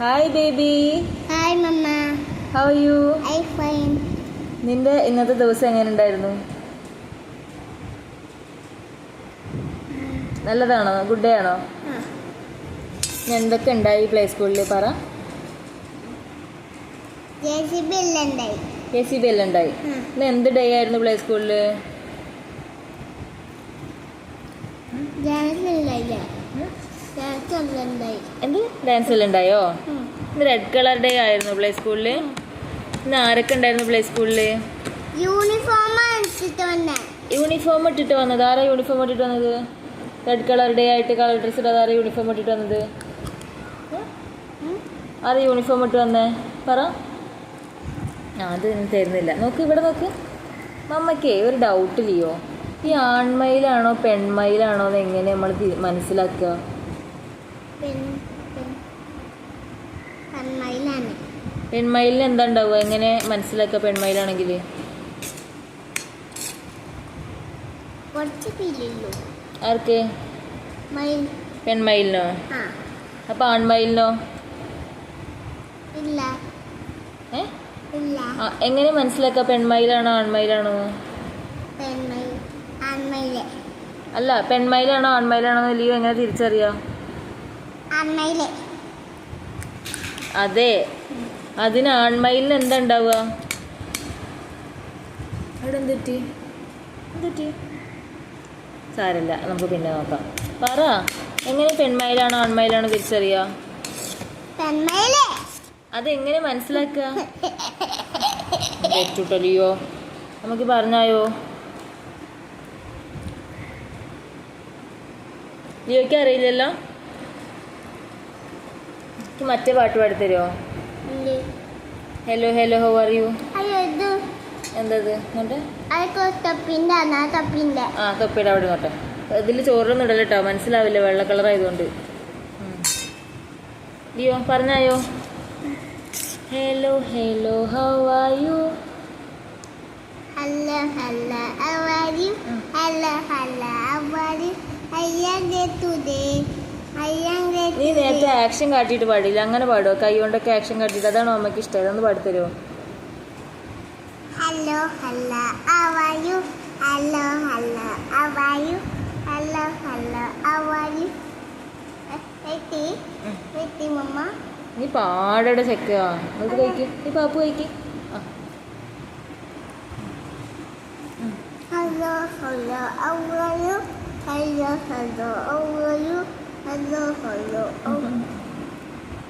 Hi baby. Hi mamma. How are you? I fine. നിന്റെ ഇന്നത്തെ ദിവസം എങ്ങനെ ഉണ്ടായിരുന്നു? നല്ലതാണോ? ഗുഡ് ഡേ ആണോ? എന്തൊക്കെ ഉണ്ടായി പ്ലേ സ്കൂളിൽ പറ. JCB എല്ലാം ഉണ്ടായി. JCB എല്ലാം ഉണ്ടായി. ഇന്ന് എന്ത് ഡേ ആയിരുന്നു പ്ലേ സ്കൂളിൽ? എന്ത് ഡാൻസ് എല്ലാം ഉണ്ടായോ? ഇന്ന് റെഡ് കളർ ഡേ ആയിരുന്നു പ്ലേ സ്കൂളിൽ. ഇന്ന് ആരൊക്കെ ഉണ്ടായിരുന്നു പ്ലേ സ്കൂളിൽ? യൂണിഫോം ഇട്ടിട്ട് വന്നത് ആരാ? യൂണിഫോം ഇട്ടിട്ട് വന്നത് റെഡ് കളർ ഡേ ആയിട്ട് കളർ ഡ്രസ് ഇട്ട് ആരാ യൂണിഫോം ഇട്ടിട്ട് വന്നത്? ആരാ യൂണിഫോം ഇട്ട് വന്നേ പറ. അത് തരുന്നില്ല. നോക്ക് ഇവിടെ നോക്ക്. മമ്മയ്ക്കേ ഒരു ഡൗട്ടില്ലയോ, ഈ ആൺമയിലാണോ പെൺമയിലാണോ എന്ന് എങ്ങനെ നമ്മൾ മനസ്സിലാക്കുക? പെൺമയിലിന് എന്താ ഉണ്ടാവുക? എങ്ങനെ മനസ്സിലാക്കുക പെൺമയിലാണെങ്കിൽ? ആർക്ക്? പെൺമയിലിനോ? അപ്പൊ ആൺമയിലിനോ? എങ്ങനെ മനസ്സിലാക്കുക പെൺമയിലാണോ ആൺമയിലാണോ? അല്ല, പെൺമയിലാണോ ആൺമയിലാണോ ലിയോ എങ്ങനെ തിരിച്ചറിയാം? അതെ, അതിന് ആൺമയിലിന് എന്താ ഉണ്ടാവുക? അവിടെ എന്തെറ്റി? സാരമില്ല, നമുക്ക് പിന്നെ നോക്കാം. പറ, എങ്ങനെ പെൺമയിലാണോ ആൺമയിലാണോ തിരിച്ചറിയാ? അതെങ്ങനെ മനസ്സിലാക്കുക? തെറ്റുട്ടലിയോ, നമുക്ക് പറഞ്ഞായോ? ലിയോയ്ക്ക് അറിയില്ലല്ലോ. മറ്റേ പാട്ട് പാടിത്തരുമോ? Hello hello how are you? എന്തത്? തൊപ്പിയുടെ അവിടെ നോട്ടെ. ഇതിൽ ചോറൊന്നും ഇടല്ലോ കേട്ടോ, മനസ്സിലാവില്ല, വെള്ള കളർ ആയതുകൊണ്ട്. ലിയോ പറഞ്ഞായോ? Hello hello how are you? നീ നേരത്തെ ആക്ഷൻ കാട്ടിയിട്ട് പാടില്ല, അങ്ങനെ പാടുമോ? കൈ കൊണ്ടൊക്കെ ആക്ഷൻ കാട്ടിയിട്ട്, അതാണോ അമ്മയ്ക്ക് ഇഷ്ടം? അതൊന്ന് പാടിത്തരുമോ? Hello, hello, how are you? Hello, hello, how are you? Hello, hello, how are you? Wait, mama. നീ പാടയുടെ ചെക്കാ. അത് കഴിക്ക്, നീ പാപ്പു കഴിക്ക്. Hello, hello, how are you? Hello, hello, how are you? Hello, hello, how are you?